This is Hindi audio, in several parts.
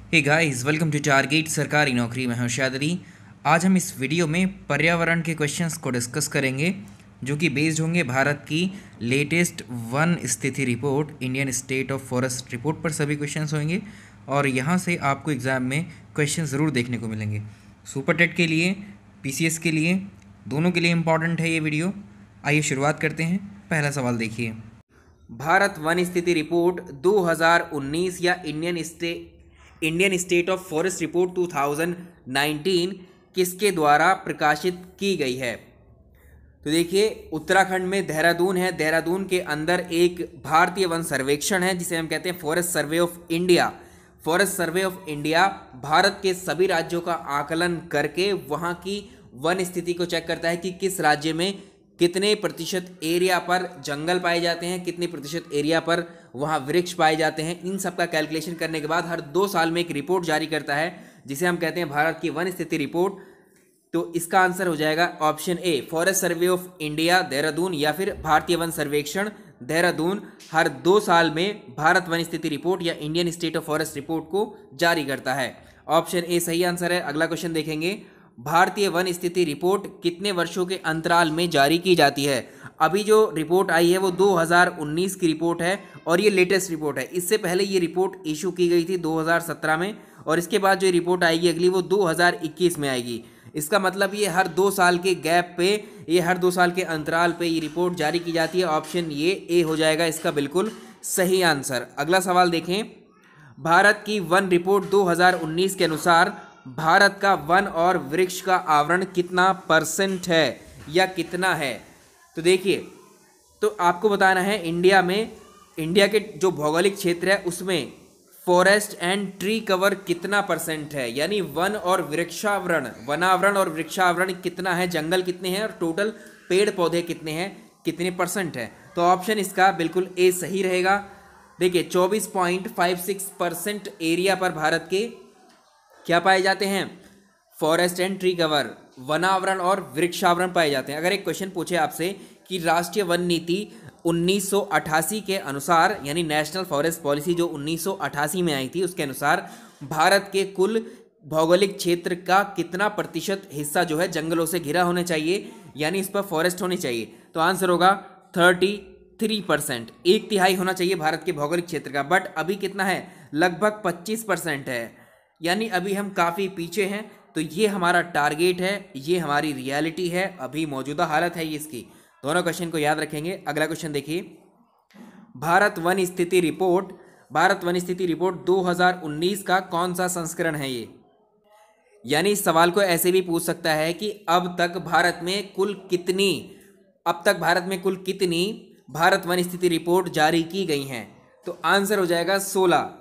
Hey guys, welcome to target Sarkari Naukri. मैं हूं शायद अली। आज हम इस वीडियो में पर्यावरण के क्वेश्चंस को डिस्कस करेंगे जो कि बेस्ड होंगे भारत की लेटेस्ट वन स्थिति report, Indian state of forest report पर सभी क्वेश्चंस होंगे और यहां से आपको एग्ज़ाम में क्वेश्चन ज़रूर देखने को मिलेंगे। सुपर टेट के लिए, पीसीएस के लिए, दोनों के लिए इम्पॉर्टेंट है ये वीडियो। आइए शुरुआत करते हैं। पहला सवाल देखिए, भारत वन स्थिति रिपोर्ट 2019 या Indian state of forest report 2019 किसके द्वारा प्रकाशित की गई है? तो देखिए, उत्तराखंड में देहरादून है। देहरादून के अंदर एक भारतीय वन सर्वेक्षण है जिसे हम कहते हैं forest survey of India. Forest survey of India Bharat के सभी राज्यों का आकलन करके वहाँ की वन स्थिति को चेक करता है कि किस राज्य में कितने प्रतिशत एरिया पर जंगल पाए जाते हैं, कितने प्रतिशत एरिया पर वहाँ वृक्ष पाए जाते हैं। इन सब का कैलकुलेशन करने के बाद हर 2 साल में एक रिपोर्ट जारी करता है जिसे हम कहते हैं भारत की वन स्थिति रिपोर्ट। तो इसका आंसर हो जाएगा option A, forest survey of India Dehradun, या फिर भारतीय वन सर्वेक्षण देहरादून हर 2 साल में भारत वन स्थिति रिपोर्ट या Indian state of forest report को जारी करता है। ऑप्शन ए सही आंसर है। अगला क्वेश्चन देखेंगे, भारतीय वन स्थिति रिपोर्ट कितने वर्षों के अंतराल में जारी की जाती है? अभी जो रिपोर्ट आई है वो 2019 की रिपोर्ट है और ये लेटेस्ट रिपोर्ट है। इससे पहले ये रिपोर्ट इशू की गई थी 2017 में और इसके बाद जो रिपोर्ट आएगी अगली वो 2021 में आएगी। इसका मतलब ये हर 2 साल के गैप पे, ये हर 2 साल के अंतराल पे ये रिपोर्ट जारी की जाती है। ऑप्शन ये ए हो जाएगा इसका बिल्कुल सही आंसर। अगला सवाल देखें, भारत की वन रिपोर्ट 2019 के अनुसार भारत का वन और वृक्ष का आवरण कितना परसेंट है या कितना है? तो देखिए, तो आपको बताना है इंडिया के जो भौगोलिक क्षेत्र है उसमें फॉरेस्ट एंड ट्री कवर कितना परसेंट है, यानी वनावरण और वृक्षावरण कितना है, जंगल कितने हैं और टोटल पेड़ पौधे कितने हैं, कितने परसेंट है। तो ऑप्शन इसका बिल्कुल ए सही रहेगा। देखिए, 24.56% एरिया पर भारत के क्या पाए जाते हैं? फॉरेस्ट एंड ट्री कवर, वनावरण और वृक्षावरण पाए जाते हैं। अगर एक क्वेश्चन पूछे आपसे कि राष्ट्रीय वन नीति 1988 के अनुसार, यानी नेशनल फॉरेस्ट पॉलिसी जो 1988 में आई थी, उसके अनुसार भारत के कुल भौगोलिक क्षेत्र का कितना प्रतिशत हिस्सा जो है जंगलों से घिरा होना चाहिए, यानी इस पर फॉरेस्ट होनी चाहिए? तो आंसर होगा 33%। 1/3 होना चाहिए भारत के भौगोलिक क्षेत्र का, बट अभी कितना है? लगभग 25% है, यानी अभी हम काफ़ी पीछे हैं। तो ये हमारा टारगेट है, ये हमारी रियलिटी है, अभी मौजूदा हालत है ये इसकी। दोनों क्वेश्चन को याद रखेंगे। अगला क्वेश्चन देखिए, भारत वन स्थिति रिपोर्ट 2019 का कौन सा संस्करण है ये? यानी इस सवाल को ऐसे भी पूछ सकता है कि अब तक भारत में कुल कितनी भारत वन स्थिति रिपोर्ट जारी की गई हैं? तो आंसर हो जाएगा 16।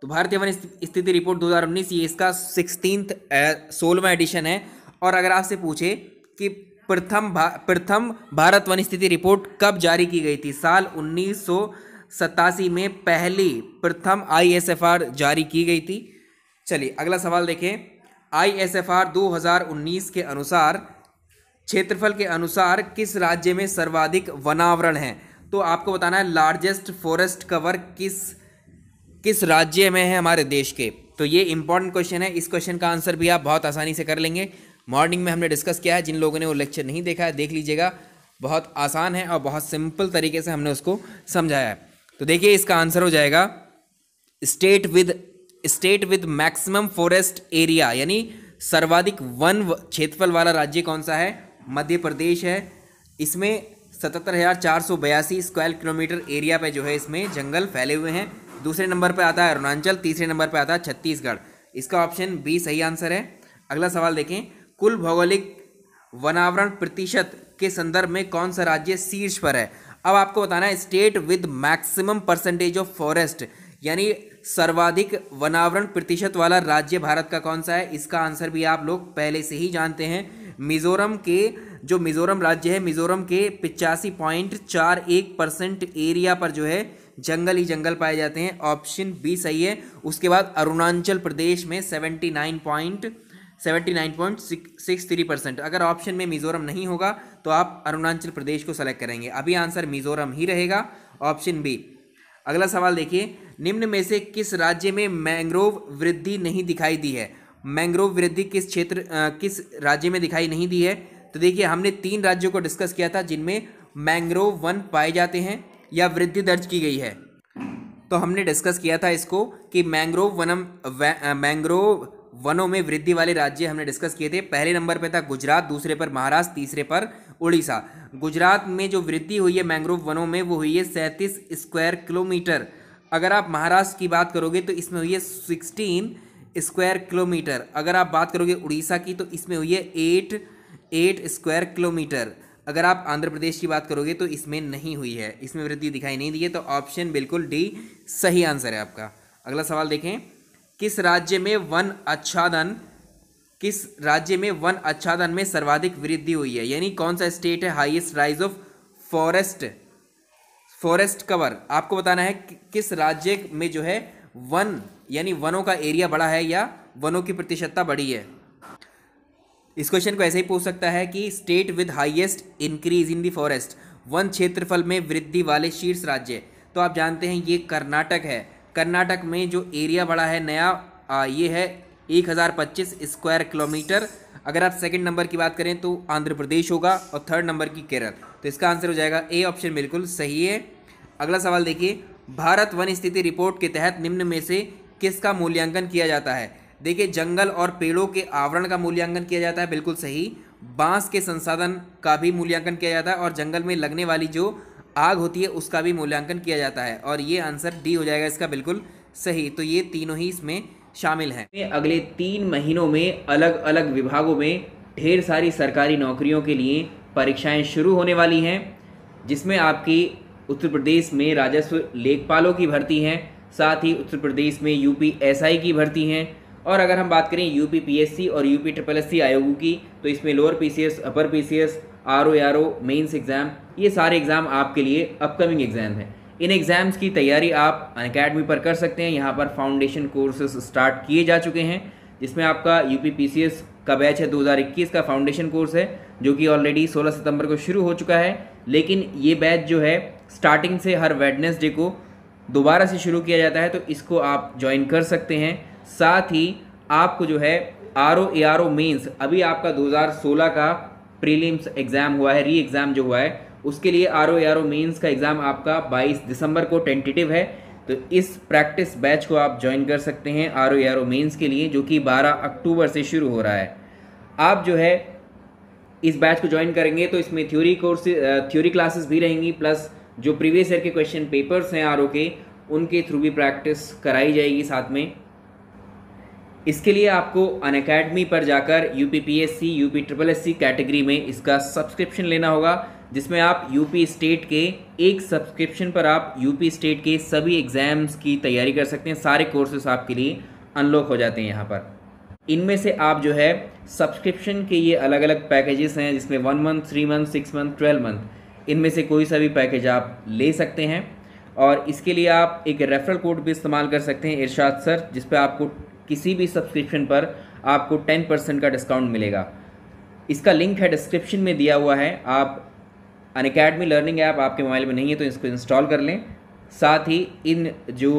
तो भारतीय वन स्थिति रिपोर्ट 2019 ये इसका 16वां एडिशन है। और अगर आपसे पूछे कि प्रथम भारत वन स्थिति रिपोर्ट कब जारी की गई थी? साल 1987 में प्रथम ISFR जारी की गई थी। चलिए अगला सवाल देखें, ISFR 2019 के अनुसार क्षेत्रफल के अनुसार किस राज्य में सर्वाधिक वनावरण है? तो आपको बताना है लार्जेस्ट फॉरेस्ट कवर किस राज्य में है हमारे देश के। तो ये इंपॉर्टेंट क्वेश्चन है। इस क्वेश्चन का आंसर भी आप बहुत आसानी से कर लेंगे। मॉर्निंग में हमने डिस्कस किया है, जिन लोगों ने वो लेक्चर नहीं देखा है देख लीजिएगा, बहुत आसान है और बहुत सिंपल तरीके से हमने उसको समझाया है। तो देखिए, इसका आंसर हो जाएगा state with maximum forest area, यानी सर्वाधिक वन क्षेत्रफल वाला राज्य कौन सा है? मध्य प्रदेश है। इसमें 77,482 स्क्वायर किलोमीटर एरिया पे जो है इसमें जंगल फैले हुए हैं। दूसरे नंबर पे आता है अरुणाचल, तीसरे नंबर पे आता है छत्तीसगढ़। इसका ऑप्शन बी सही आंसर है। अगला सवाल देखें, कुल भौगोलिक वनावरण प्रतिशत के संदर्भ में कौन सा राज्य शीर्ष पर है? अब आपको बताना है state with maximum percentage of forest, यानी सर्वाधिक वनावरण प्रतिशत वाला राज्य भारत का कौन सा है? इसका आंसर भी आप लोग पहले से ही जानते हैं। मिजोरम राज्य है, मिजोरम के 85.41% एरिया पर जो है जंगल ही जंगल पाए जाते हैं। ऑप्शन बी सही है। उसके बाद अरुणाचल प्रदेश में 79.63%। अगर ऑप्शन में मिजोरम नहीं होगा तो आप अरुणाचल प्रदेश को सेलेक्ट करेंगे। अभी आंसर मिजोरम ही रहेगा, ऑप्शन बी। अगला सवाल देखिए, निम्न में से किस राज्य में मैंग्रोव वृद्धि नहीं दिखाई दी है? मैंग्रोव वृद्धि किस राज्य में दिखाई नहीं दी है? तो देखिए, हमने 3 राज्यों को डिस्कस किया था जिनमें मैंग्रोव वन पाए जाते हैं या वृद्धि दर्ज की गई है। तो हमने डिस्कस किया था इसको कि मैंग्रोव वनों में वृद्धि वाले राज्य हमने डिस्कस किए थे। पहले नंबर पे था गुजरात, दूसरे पर महाराष्ट्र, तीसरे पर उड़ीसा। गुजरात में जो वृद्धि हुई है मैंग्रोव वनों में वो हुई है 37 स्क्वायर किलोमीटर। अगर आप महाराष्ट्र की बात करोगे तो इसमें हुई है 16 स्क्वायर किलोमीटर। अगर आप बात करोगे उड़ीसा की तो इसमें हुई है 8 स्क्वायर किलोमीटर। अगर आप आंध्र प्रदेश की बात करोगे तो इसमें नहीं हुई है, इसमें वृद्धि दिखाई नहीं दी है। तो ऑप्शन बिल्कुल डी सही आंसर है आपका। अगला सवाल देखें, किस राज्य में वन आच्छादन में सर्वाधिक वृद्धि हुई है? यानी कौन सा स्टेट है highest rise of forest cover? आपको बताना है किस राज्य में जो है वन यानी वनों का एरिया बढ़ा है या वनों की प्रतिशतता बढ़ी है। इस क्वेश्चन को ऐसे ही पूछ सकता है कि state with highest increase in the forest, one क्षेत्रफल में वृद्धि वाले शीर्ष राज्य। तो आप जानते हैं ये कर्नाटक है। कर्नाटक में जो एरिया बढ़ा है नया ये है 1025 स्क्वायर किलोमीटर। अगर आप सेकंड नंबर की बात करें तो आंध्र प्रदेश होगा और थर्ड नंबर की केरल। तो इसका आंसर हो जाएगा ए ऑप्शन बिल्कुल सही है। अगला सवाल देखिए, भारत वन स्थिति रिपोर्ट के तहत निम्न में से किसका मूल्यांकन किया जाता है? देखिए, जंगल और पेड़ों के आवरण का मूल्यांकन किया जाता है, बिल्कुल सही। बांस के संसाधन का भी मूल्यांकन किया जाता है और जंगल में लगने वाली जो आग होती है उसका भी मूल्यांकन किया जाता है। और ये आंसर डी हो जाएगा इसका बिल्कुल सही। तो ये तीनों ही इसमें शामिल हैं। अगले 3 महीनों में अलग अलग विभागों में ढेर सारी सरकारी नौकरियों के लिए परीक्षाएं शुरू होने वाली हैं, जिसमें आपकी उत्तर प्रदेश में राजस्व लेखपालों की भर्ती हैं, साथ ही उत्तर प्रदेश में यूपी एसआई की भर्ती हैं। और अगर हम बात करें यूपी पीएससी और यूपी SSSC आयोगों की तो इसमें lower PCS, upper PCS, RO mains exam, ये सारे एग्ज़ाम आपके लिए अपकमिंग एग्ज़ाम हैं। इन एग्ज़ाम्स की तैयारी आप अनअकैडमी पर कर सकते हैं। यहाँ पर फाउंडेशन कोर्सेज स्टार्ट किए जा चुके हैं, जिसमें आपका यूपी पीसीएस का बैच है 2021 का फाउंडेशन कोर्स है, जो कि ऑलरेडी 16 सितंबर को शुरू हो चुका है। लेकिन ये बैच जो है स्टार्टिंग से हर वेडनेसडे को दोबारा से शुरू किया जाता है, तो इसको आप ज्वाइन कर सकते हैं। साथ ही आपको जो है आरओ मेंस, अभी आपका 2016 का प्रीलिम्स एग्ज़ाम हुआ है, री एग्ज़ाम जो हुआ है, उसके लिए आरओ मेंस का एग्ज़ाम आपका 22 दिसंबर को टेंटेटिव है। तो इस प्रैक्टिस बैच को आप ज्वाइन कर सकते हैं आरओ मेंस के लिए, जो कि 12 अक्टूबर से शुरू हो रहा है। आप जो है इस बैच को ज्वाइन करेंगे तो इसमें थ्योरी क्लासेस भी रहेंगी, प्लस जो प्रीवियस ईयर के क्वेश्चन पेपर्स हैं आरओ के, उनके थ्रू भी प्रैक्टिस कराई जाएगी साथ में। इसके लिए आपको अनअकैडमी पर जाकर UP PSC, UP SSSC category में इसका सब्सक्रिप्शन लेना होगा, जिसमें आप यूपी स्टेट के एक सब्सक्रिप्शन पर आप यूपी स्टेट के सभी एग्ज़ाम्स की तैयारी कर सकते हैं। सारे कोर्सेस आपके लिए अनलॉक हो जाते हैं यहाँ पर। इनमें से आप जो है सब्सक्रिप्शन के ये अलग अलग पैकेजेस हैं, जिसमें 1 मंथ, 3 मंथ, 6 मंथ, 12 मंथ, इनमें से कोई सा भी पैकेज आप ले सकते हैं। और इसके लिए आप एक रेफरल कोड भी इस्तेमाल कर सकते हैं, इरशाद सर, जिस पर आपको किसी भी सब्सक्रिप्शन पर आपको 10% का डिस्काउंट मिलेगा। इसका लिंक है डिस्क्रिप्शन में दिया हुआ है। आप अनअकैडमी लर्निंग ऐप आपके मोबाइल में नहीं है तो इसको इंस्टॉल कर लें। साथ ही इन जो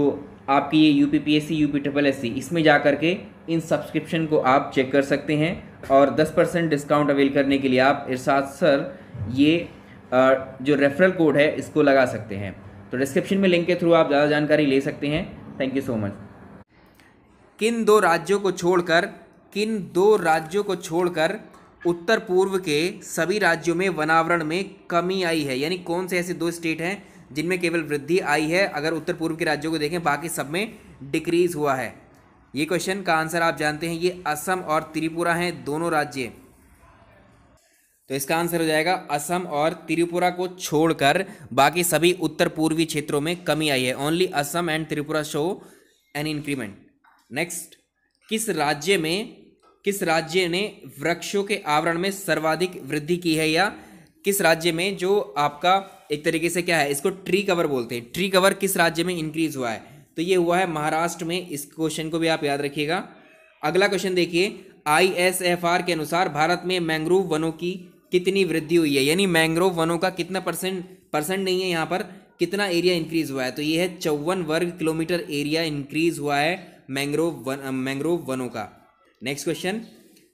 आपकी ये यूपी पीएससी, यूपी SSSC, इसमें जा कर के इन सब्सक्रिप्शन को आप चेक कर सकते हैं और 10% डिस्काउंट अवेल करने के लिए आप इरशाद सर ये जो रेफरल कोड है इसको लगा सकते हैं। तो डिस्क्रिप्शन में लिंक के थ्रू आप ज़्यादा जानकारी ले सकते हैं। Thank you so much. किन दो राज्यों को छोड़कर उत्तर पूर्व के सभी राज्यों में वनावरण में कमी आई है? यानी कौन से ऐसे 2 स्टेट हैं जिनमें केवल वृद्धि आई है? अगर उत्तर पूर्व के राज्यों को देखें बाकी सब में डिक्रीज हुआ है। ये क्वेश्चन का आंसर आप जानते हैं, ये असम और त्रिपुरा हैं, दोनों राज्य। तो इसका आंसर हो जाएगा असम और त्रिपुरा को छोड़कर बाकी सभी उत्तर पूर्वी क्षेत्रों में कमी आई है। Only Assam and Tripura show an increment. Next, किस राज्य ने वृक्षों के आवरण में सर्वाधिक वृद्धि की है? या किस राज्य में जो आपका एक तरीके से क्या है, इसको ट्री कवर बोलते हैं, ट्री कवर किस राज्य में इंक्रीज हुआ है? तो ये हुआ है महाराष्ट्र में। इस क्वेश्चन को भी आप याद रखिएगा। अगला क्वेश्चन देखिए, ISFR के अनुसार भारत में मैंग्रोव वनों की कितनी वृद्धि हुई है? यानी मैंग्रोव वनों का कितना परसेंट नहीं है यहाँ पर, कितना एरिया इंक्रीज हुआ है, तो ये है 54 वर्ग किलोमीटर एरिया इंक्रीज हुआ है मैंग्रोव वनों का। नेक्स्ट क्वेश्चन,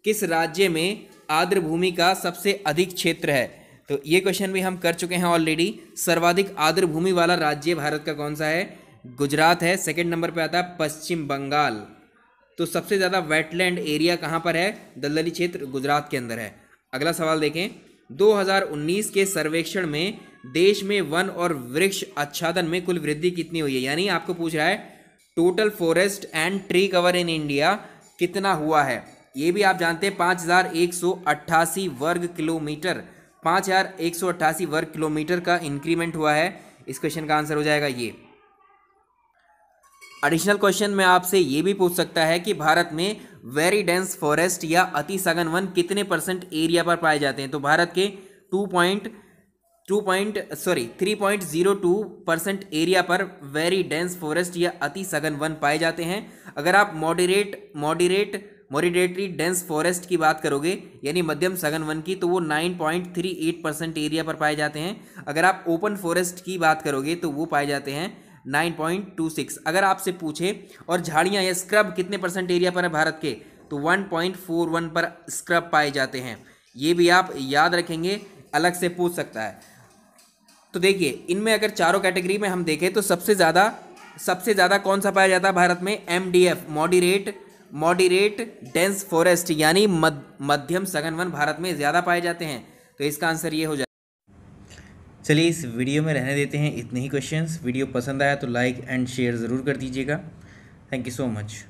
किस राज्य में आर्द्र भूमि का सबसे अधिक क्षेत्र है, तो ये क्वेश्चन भी हम कर चुके हैं ऑलरेडी। सर्वाधिक आर्द्र भूमि वाला राज्य भारत का कौन सा है, गुजरात है। सेकंड नंबर पे आता है पश्चिम बंगाल। तो सबसे ज़्यादा वेटलैंड एरिया कहाँ पर है, दलदली क्षेत्र गुजरात के अंदर है। अगला सवाल देखें, 2019 के सर्वेक्षण में देश में वन और वृक्ष आच्छादन में कुल वृद्धि कितनी हुई है, यानी आपको पूछ रहा है total forest and tree cover in India कितना हुआ है। ये भी आप जानते हैं 5188 वर्ग किलोमीटर, 5188 वर्ग किलोमीटर का इंक्रीमेंट हुआ है। इस क्वेश्चन का आंसर हो जाएगा ये। एडिशनल क्वेश्चन में आपसे ये भी पूछ सकता है कि भारत में वेरी डेंस फॉरेस्ट या अति सघन वन कितने % एरिया पर पाए जाते हैं, तो भारत के 3.02% एरिया पर वेरी डेंस फॉरेस्ट या अति सघन वन पाए जाते हैं। अगर आप मॉडरेटरी डेंस फॉरेस्ट की बात करोगे यानी मध्यम सघन वन की, तो वो 9.38% एरिया पर पाए जाते हैं। अगर आप ओपन फॉरेस्ट की बात करोगे तो वो पाए जाते हैं 9.26। अगर आपसे पूछे और झाड़ियाँ या स्क्रब कितने % एरिया पर है भारत के, तो 1.41 पर स्क्रब पाए जाते हैं। ये भी आप याद रखेंगे, अलग से पूछ सकता है। तो देखिए इनमें अगर चारों कैटेगरी में हम देखें तो सबसे ज़्यादा कौन सा पाया जाता है भारत में, MDF मॉडरेट डेंस फॉरेस्ट यानी मध्यम सघन वन भारत में ज़्यादा पाए जाते हैं। तो इसका आंसर ये हो जाए। चलिए इस वीडियो में रहने देते हैं इतने ही क्वेश्चंस। वीडियो पसंद आया तो लाइक एंड शेयर ज़रूर कर दीजिएगा। Thank you so much.